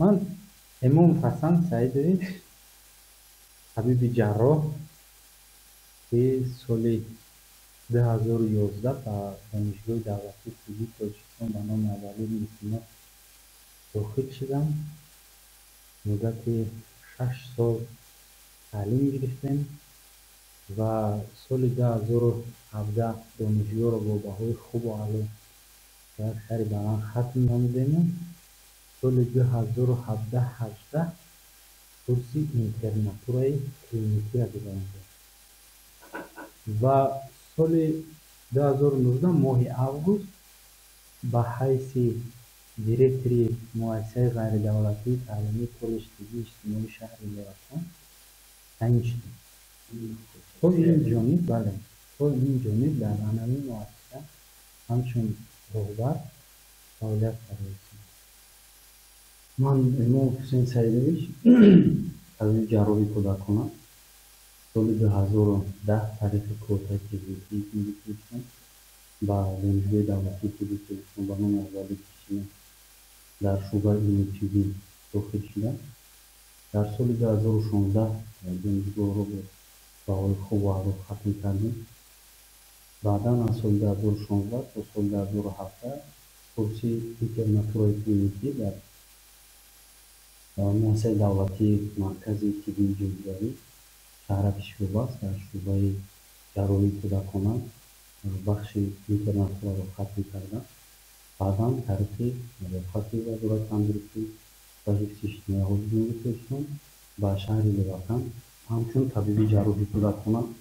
من امام حسن سعیدович طبیب جراح که سال 2011 به دانشگاه دولتی طبی تاجیکستان به نام اولی مصنف داخل شدم. مدت 6 سال تعلیم گرفتیم و سال 2017 دانشگاه را با بهای خوب و عالی در شهر بغلان ختم نمودیم. سال 2017-18 کورس اینترناتورای کلینیکی را گرفتیم و سال 2019 ماه август به حیث دیرکتوری مؤسسه غیر دولتی تعلیمی کالج طبی اجتماعی شهر یراقان تعیین شدم. تا این جانب بله تا این جانب در عناوین مؤسسه همچون رهبر فعالیت کردم. من امام حسین سعیدович طبیب جراحی کودکان سال 2010 تاریخ کوتاه فیزیکی گرفتم با دانشگاه دولتی طبی تاجیکستان به نام اولی کشیدم در شعبه علوم طبی داخل شدم. در سال 2016 دانشگاه را با بهای خوب و عالی ختم کردیم. بعدا از سال 2016 تا سال 2017 کورس اینترناتورای کلینیکی در مؤسسه دولتی مرکزی طبی جوزجانی شهر پیشگاه است در شعبه جراحی کودکان بخش اینترناتورا را ختم کردم. بعدا طریق خط وزارت تندرستی و حفظ اجتماعی جمهوری تاجیکستان به شهر یراقان همچون طبیب جراحی کودکان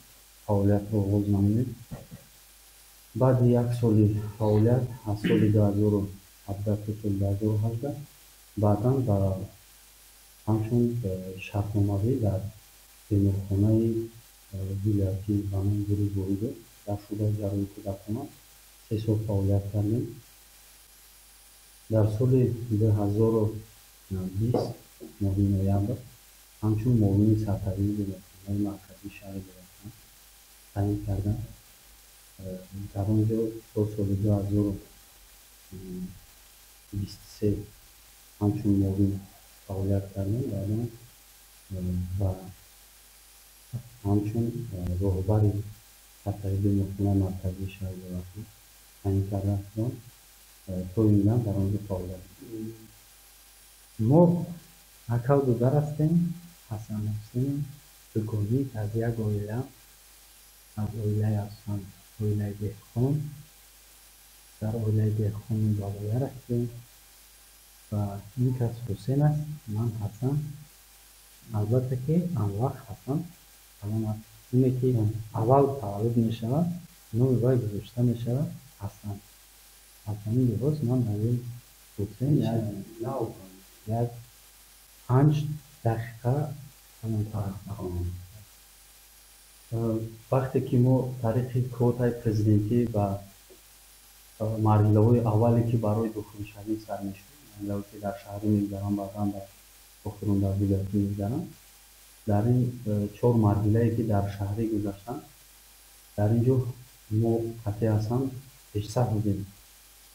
فعالیت را آغاز نمودیم. بعد یک سال فعالیت از سال 2017 تا سال 2018 بعدا به همچون شرطنامه‌ای در بیمارخانه ولایتی به نام گروه در شعبه جراحی کودکان 3 سال فعالیت کردیم. در سال 2020 ماه نوامبر همچون معاون سرپرست بیمارخانه مرکزی شهر یراقان تعیین کردم. در آنجا تا سال 2023 همچون معاون فعالیت کردم. بعدا و همچون رهبر سرپرست بیمارخانه مرکزی شهر یراقان تعیین کرده شدم تا این دم در آنجا فعالیت کردم. ما اکا و دختر هستیم. حسن حسین بگویید از یک عائله از عائله هستم عائله دهقان در عائله دهقان بابایر هستیم و این کس حسین است. من حسن. البته که آن وقت حسن الان اینه که اول تولد می شود نام وی گذاشته می شود حسن. حسنی لباس من نویم حسین یک 5 دقیقه همون وقتی که ما تاریخ کوتاه پرزیدنتی و مرحله اولی که برای داخل شهری سر می‌شد، مرحله که در شهری می‌گذرن بعدا در آخرون در ولایتی می‌گذرن، در این 4 مرحله که در شهری گذشتن در اینجا ما قطعی هستن پیشتر بودیم.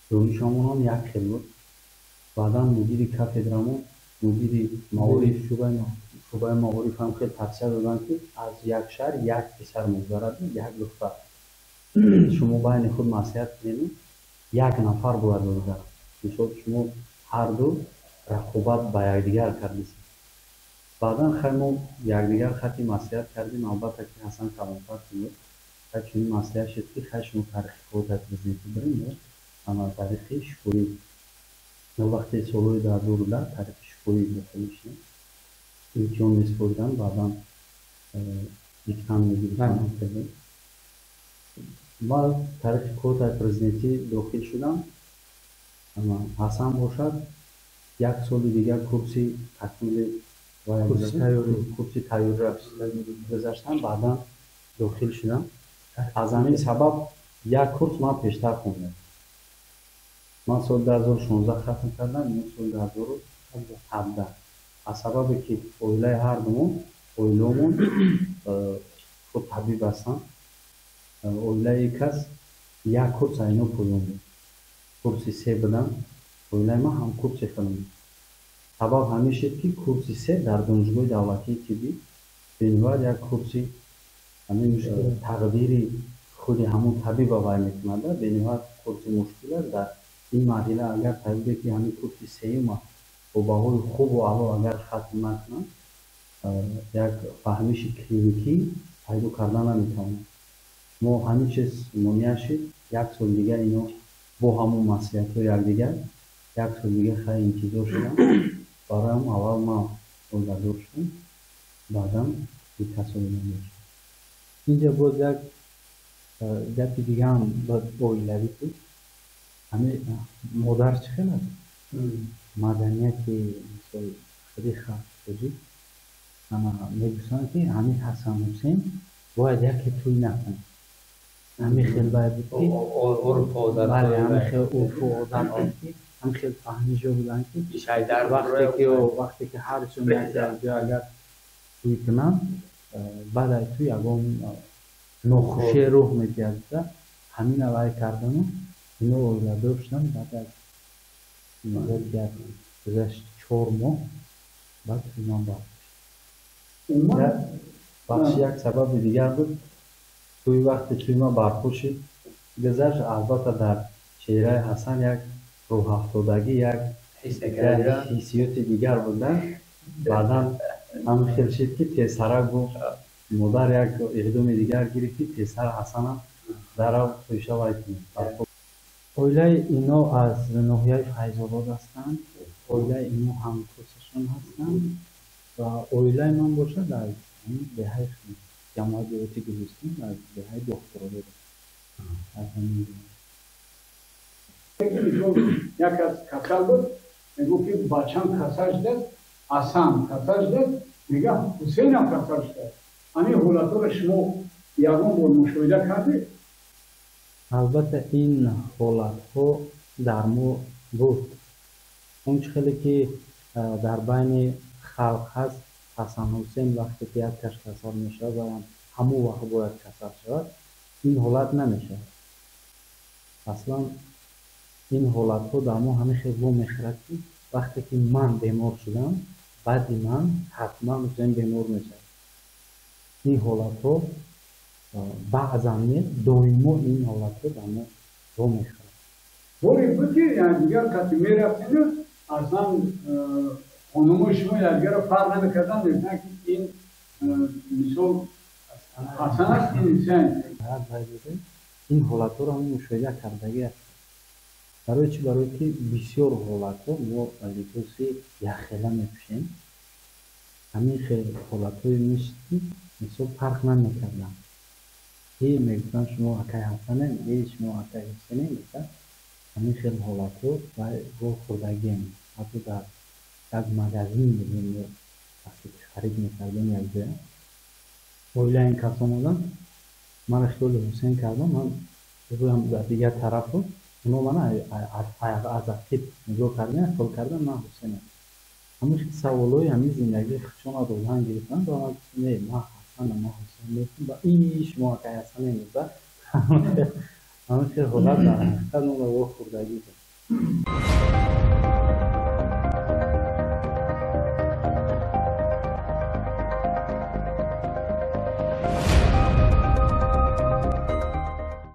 دانشمون هم یک خیل بود. بعدا مدیر کاتدرامون مدیر معارف شعبه معارف هم خیلی توصیه دادن که از یک شهر یک پسر مگذرد یک دختر شما بین خود مصلحت کنید یک نفر باید بگذرد. مثلا شما هر دو رقابت با یکدیگر کردید. بعدا خیلی ما یکدیگر خطی مصلحت کردیم. البته که حسن کلانتر بود و چنین مصلحت شد که خیلی شما تاریخ خودت پرزنتی بریم اما تاریخ شکوری وقتی سالوی در دور در تاریخ شکوری داخل شدیم امتحان می‌سپردن بعدا امتحان می‌گرفتن کردیم. ما تاریخ کوتاه پرزنتی داخل شدم اما حسن باشد یک سال دیگر کورسی تکمیل و کورسی تیاری را گذاشتم بعدا داخل شدم. از همین سبب یک کورس من پیشتر خوندم. من سال 2016 ختم کردم این سال 2017 از سببی که عائله هر دومون عائله‌مون خود طبیب هستن. عائله یک کس یک کورس اینا پایان بود. کورس 3 بدن عائله ما هم کورس خیلی сабаб ҳамин шуд, ки курси 3 дар донишгоҳи давлатии тиббӣ бенавбат як курси ҳамин тақдири худи ҳамон табиба вай мекунад. Бенавбат курси мушкил аст. Дар ин марҳила агар табибе ки ҳамин курси сеюма бо баҳои хубу аъло агар хатм накунад, як фаҳмиши клиникӣ пайдо кардан наметавонад. Мо ҳамин чиз монеа шуд, як сол дигар ино бо ҳамон маслиҳатҳои якдигар як сол дигар хеле интизор шудам. Бароям аввал ман оиладор шудам, баъдам ин касони ман шуд. Инҷа боз як гапи дигаам ба оилавӣ буд. Ҳамин модар чӣ хел аст? Маданияти мисол худи халқи тоҷик мегӯянд, ки ҳамин Ҳасан Ҳусейн бояд яке тӯй накунад. Ҳамин хел бай буд, ки бале ҳамин хел урфу одат буд, ки ҳамин хел фаҳмижо буданд, ки вақте ки ҳар ҷон якҷо агар тӯй кунанд, баъд аз тӯй ягон нохушие рух мегардад. Ҳамина вай кардану ино оиладор шуданд. Баъд аз гузашт 4 моҳ баъд тӯйман барпошид. Бахши як сабаби дигар буд. Тӯи вақте тӯйман барпо шуд, гузашт, албатта дар чеҳраи Ҳасан як рӯҳафтодагӣ, як ҳиссиёти дигар буда. Баъдан ҳамин хел шуд, ки песарак гуфт, модар як иқдоми дигар гирифт, ки песар Ҳасана дарав пӯша вай кунед. Оилаи ино аз ноҳияи Файзобод ҳастанд. Оилаи ино ҳамкосашон ҳастанд ва оилаи ман бошад аз деҳаи ҷамоати ҷоати Гулистон, аз деҳаи Дохтуробод. Як аз касал буд, мегӯфт, ки бачам касал шудааст, Ҳасан касал шудааст, мегӯфт Ҳусейнам касал шудааст. Ҳамин ҳолатҳоро шумо ягон бор мушоҳида кардед? Албатта ин ҳолатҳо дар мо буд. Он чӣ хеле ки дар байни халқ ҳаст, Ҳасан Ҳусейн вақте ки якаш касал мешавад, ҳамон вақт бояд касал шавад, ин ҳолат намешавад. Аслан ин ҳолатҳо дар мо ҳамин хел вомехӯрад, ки вақте ки ман бемор шудам, баъди ман ҳатман Ҳусейн бемор мешавад. Ин ҳолатҳо баъзан не доимо ин ҳолатҳо дар мо вомехӯрад. Бори буд, ки дигар касе мерафтеду, аслан хонумои шумо якдигарро фарқ намекарданд, мегуфтанд, ки ин мисол Ҳасан аст, ин Ҳусейн. ин ҳолатҳоро ҳам мушоҳида кардагӣ аст. Барои чӣ? Барое ки бисёр ҳолатҳо мо либоси яххела мепӯшем. Ҳамин хел ҳолатҳое мешуд, ки мисол фарқ намекарданд. Мегуфтанд шумо акаи Ҳасане, шумо акаи Ҳусейне, гуфтанд ҳамин хел ҳолатҳо вохӯрдагием. ҳатто дар як магазин будем, вақте ки харид мекардем якҷоя, оилаи ин касон буданд, манро хиёли Ҳусейн карданд, ман бигӯям дар дигар тарафу оно мана аз ақиб нигоҳ кардан, хол кардан, ман Ҳусейнам. ҳамин саволҳои ҳамин зиндагии хушона додан гирифтанд, ва ман гуфтам, ман Ҳасанам, ман Ҳусейн мекунам, ва шумо акаи Ҳасане мегӯяд. ҳамин хел ҳолат дар ҳақиқат мора вохӯрдагӣ буд.